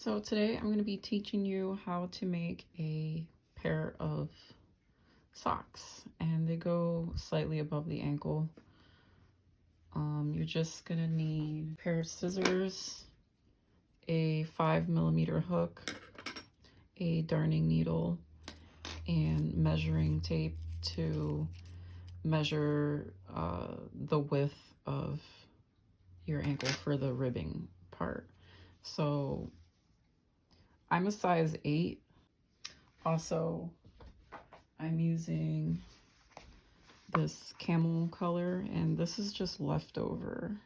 So today I'm going to be teaching you how to make a pair of socks, and they go slightly above the ankle. You're just going to need a pair of scissors, a 5mm hook, a darning needle, and measuring tape to measure the width of your ankle for the ribbing part. So I'm a size 8. Also, I'm using this camel color, and this is just leftover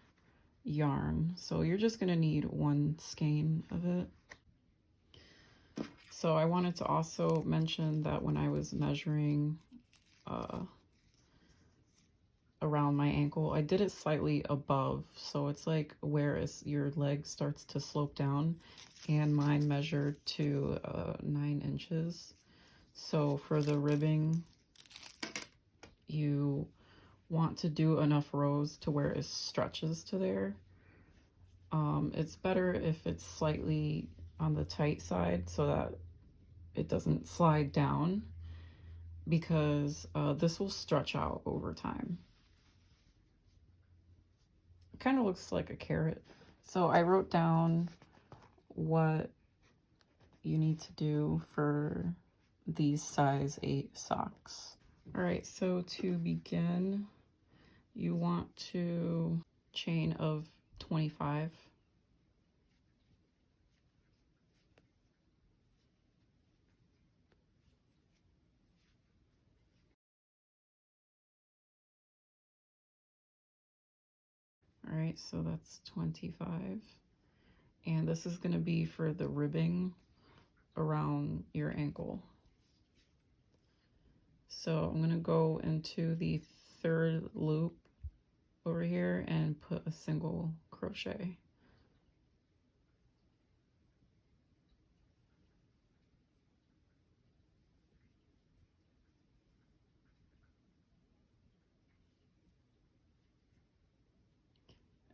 yarn. So you're just gonna need one skein of it. So I wanted to also mention that when I was measuring around my ankle, I did it slightly above. So it's like where your leg starts to slope down, and mine measured to 9 inches. So for the ribbing, you want to do enough rows to where it stretches to there. It's better if it's slightly on the tight side so that it doesn't slide down, because this will stretch out over time. It kind of looks like a carrot. So I wrote down what you need to do for these size 8 socks. All right, so to begin, you want to chain of 25. All right, so that's 25. And this is going to be for the ribbing around your ankle. So I'm going to go into the 3rd loop over here and put a single crochet.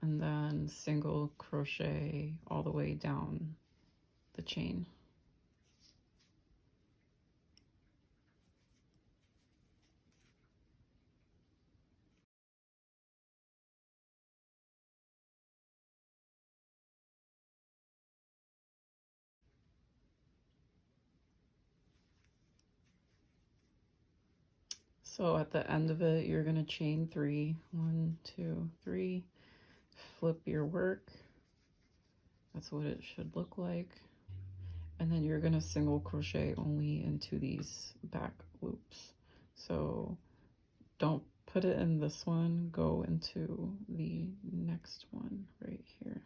And then single crochet all the way down the chain. So at the end of it, you're going to chain 3. 1, 2, 3. Flip your work. That's what it should look like. And then you're going to single crochet only into these back loops. So don't put it in this one, go into the next one right here.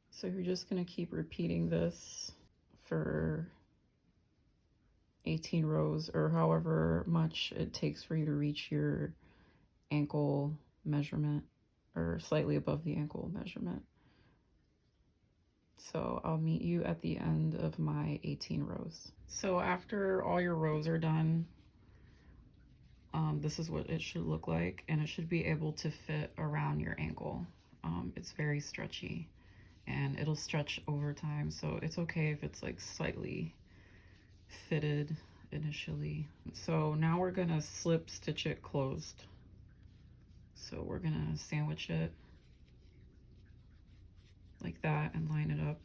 So you're just going to keep repeating this for 18 rows, or however much it takes for you to reach your ankle measurement, or slightly above the ankle measurement. So I'll meet you at the end of my 18 rows. So after all your rows are done, this is what it should look like, and it should be able to fit around your ankle. It's very stretchy, and it'll stretch over time, so it's okay if it's like slightly fitted initially. So now we're gonna slip stitch it closed. So we're gonna sandwich it like that and line it up.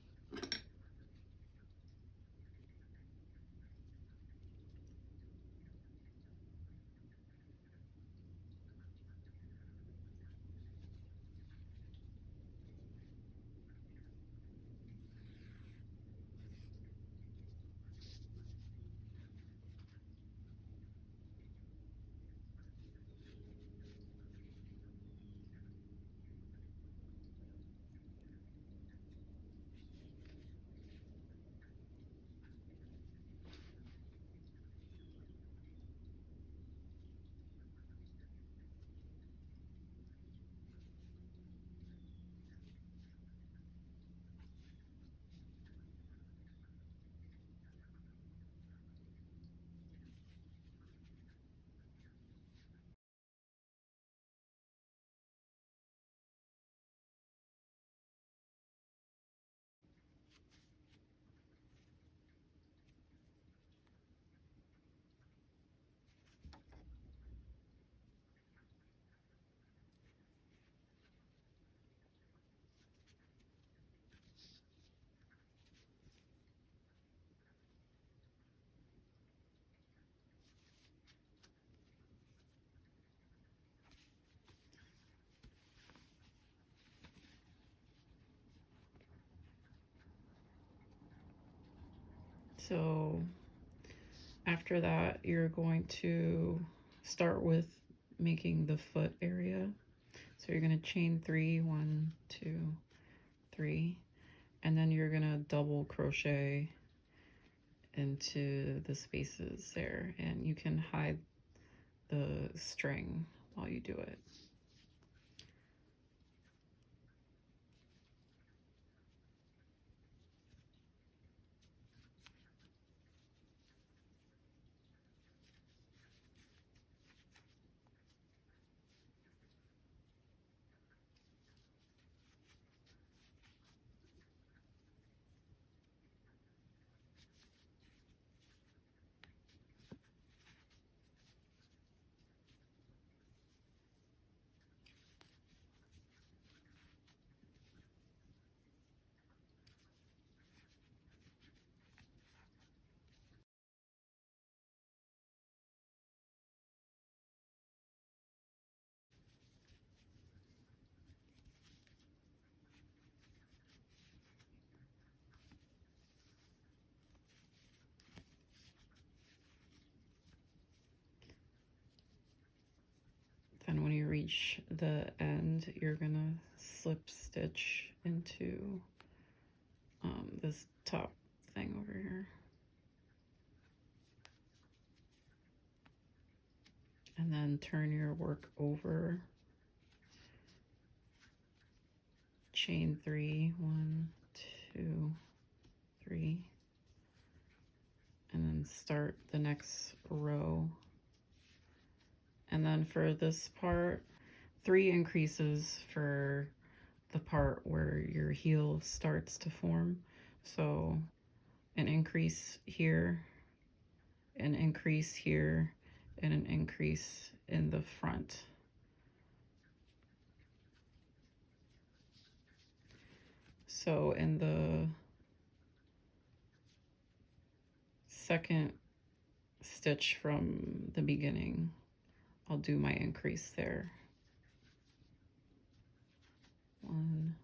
So after that, you're going to start with making the foot area. So you're going to chain 3, 1, 2, 3, and then you're going to double crochet into the spaces there, and you can hide the string while you do it. Then when you reach the end, you're gonna slip stitch into this top thing over here. And then turn your work over. Chain 3, 1, 2, 3. And then start the next row. And then for this part, 3 increases for the part where your heel starts to form. So an increase here, an increase here, and an increase in the front. So in the second stitch from the beginning, I'll do my increase there. 1,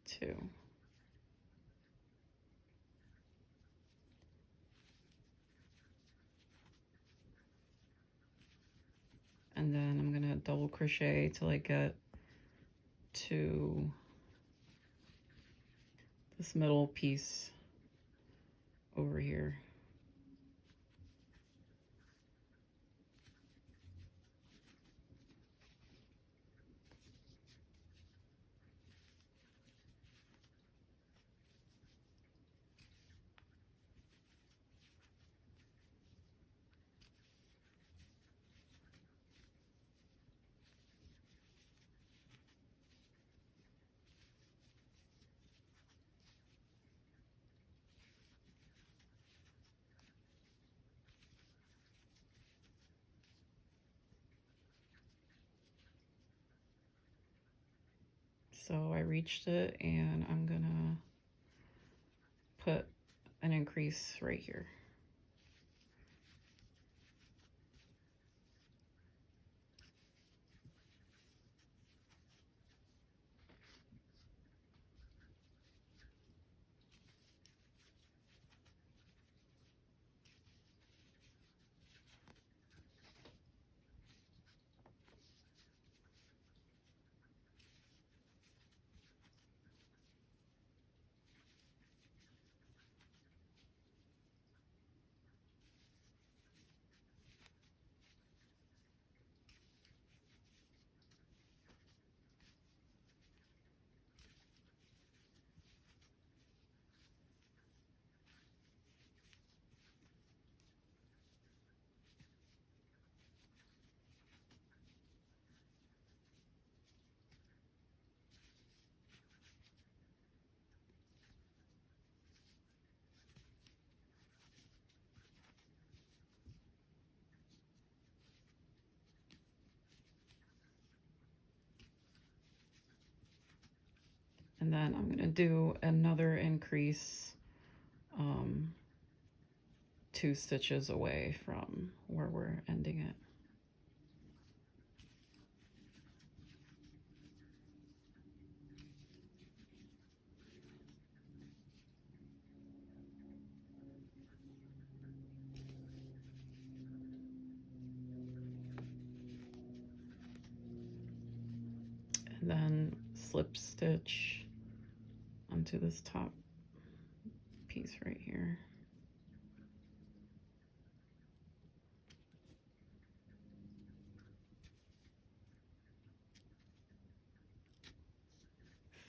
2. And then I'm gonna double crochet till I get to this middle piece over here. So I reached it, and I'm gonna put an increase right here. And then I'm gonna do another increase 2 stitches away from where we're ending it. slip stitch onto this top piece right here.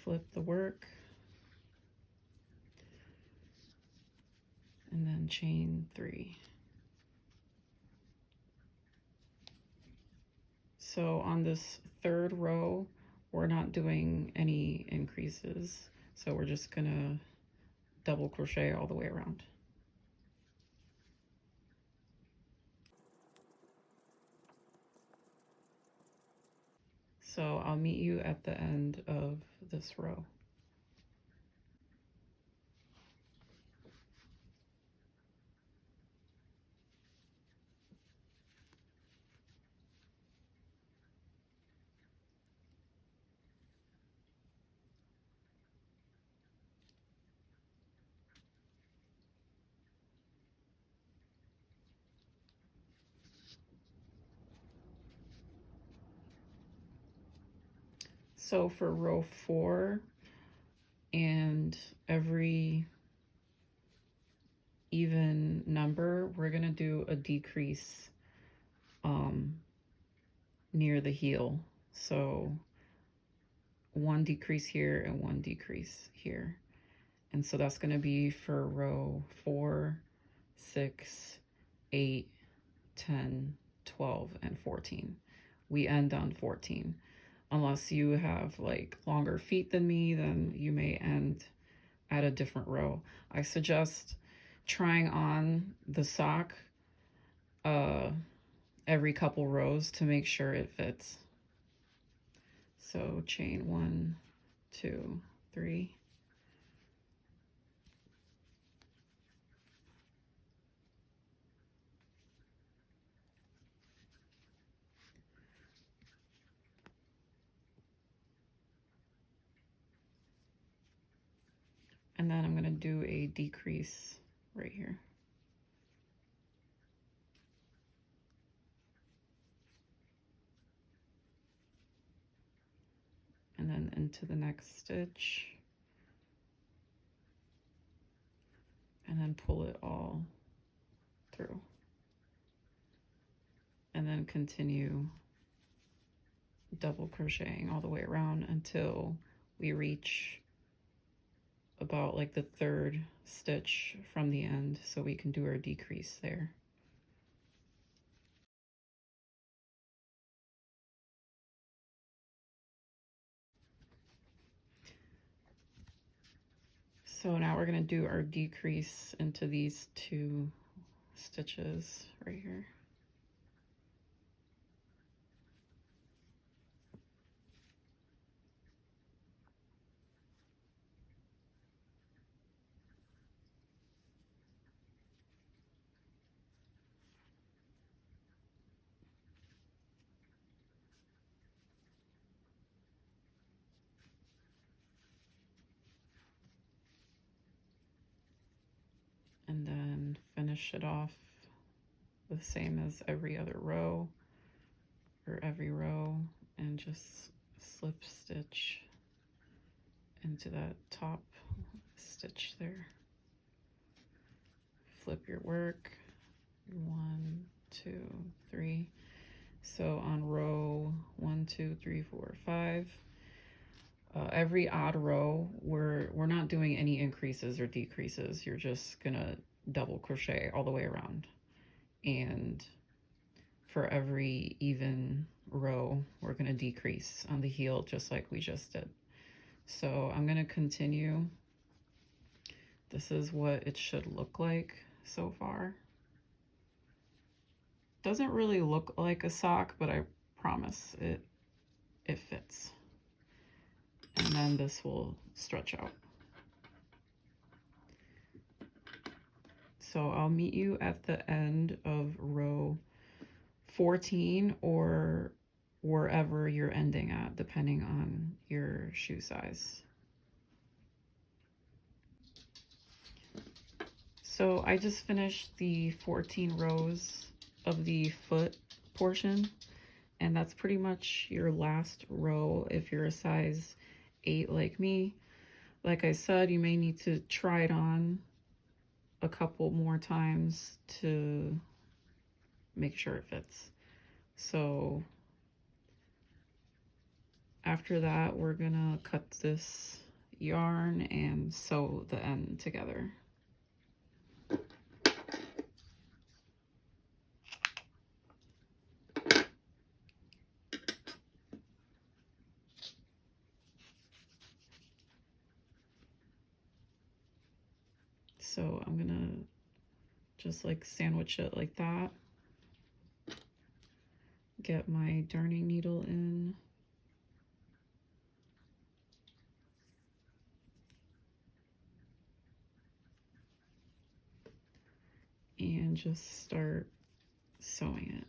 Flip the work, and then chain 3. So on this third row, we're not doing any increases. So we're just gonna double crochet all the way around. So I'll meet you at the end of this row. So for row 4 and every even number, we're gonna do a decrease near the heel. So 1 decrease here and 1 decrease here. And so that's gonna be for row 4, 6, 8, 10, 12, and 14. We end on 14. Unless you have like longer feet than me, then you may end at a different row. I suggest trying on the sock every couple rows to make sure it fits. So chain 1, 2, 3. And then I'm going to do a decrease right here. And then into the next stitch. And then pull it all through. And then continue double crocheting all the way around until we reach about like the 3rd stitch from the end, so we can do our decrease there. So now we're going to do our decrease into these 2 stitches right here. And then finish it off the same as every other row, or every row, and just slip stitch into that top stitch there. Flip your work, 1, 2, 3. So on row 1, 2, 3, 4, 5, every odd row, we're not doing any increases or decreases. You're just gonna double crochet all the way around. And for every even row, we're gonna decrease on the heel just like we just did. So I'm gonna continue. This is what it should look like so far. Doesn't really look like a sock, but I promise it fits. And then this will stretch out. So I'll meet you at the end of row 14 or wherever you're ending at, depending on your shoe size. So I just finished the 14 rows of the foot portion, and that's pretty much your last row if you're a size 8 like me. Like I said, you may need to try it on a couple more times to make sure it fits. So after that, we're gonna cut this yarn and sew the end together. So I'm gonna just like sandwich it like that. Get my darning needle in. And just start sewing it.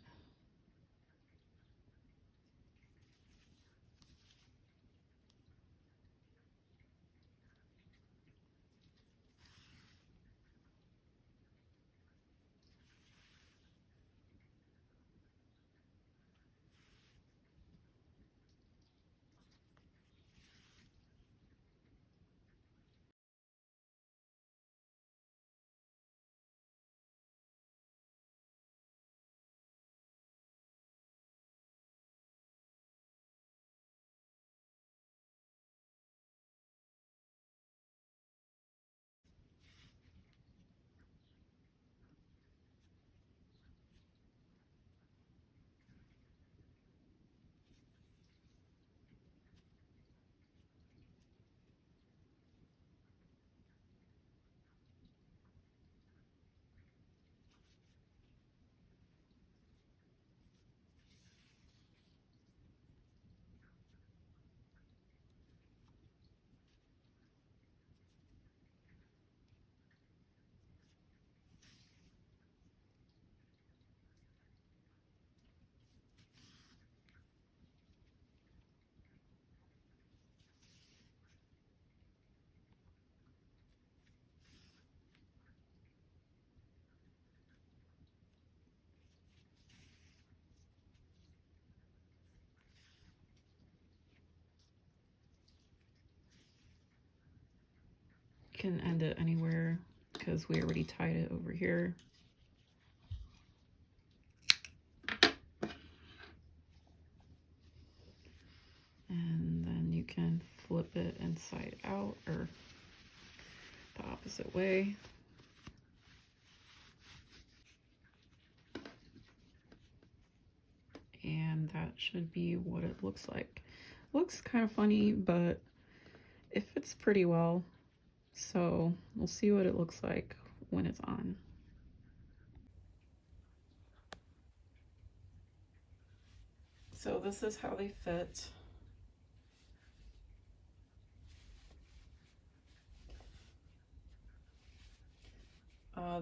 You can end it anywhere because we already tied it over here. And then you can flip it inside out or the opposite way. And that should be what it looks like. Looks kind of funny, but it fits pretty well. So we'll see what it looks like when it's on. So this is how they fit.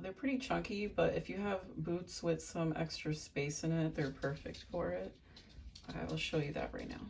They're pretty chunky, but if you have boots with some extra space in it, they're perfect for it. I will show you that right now.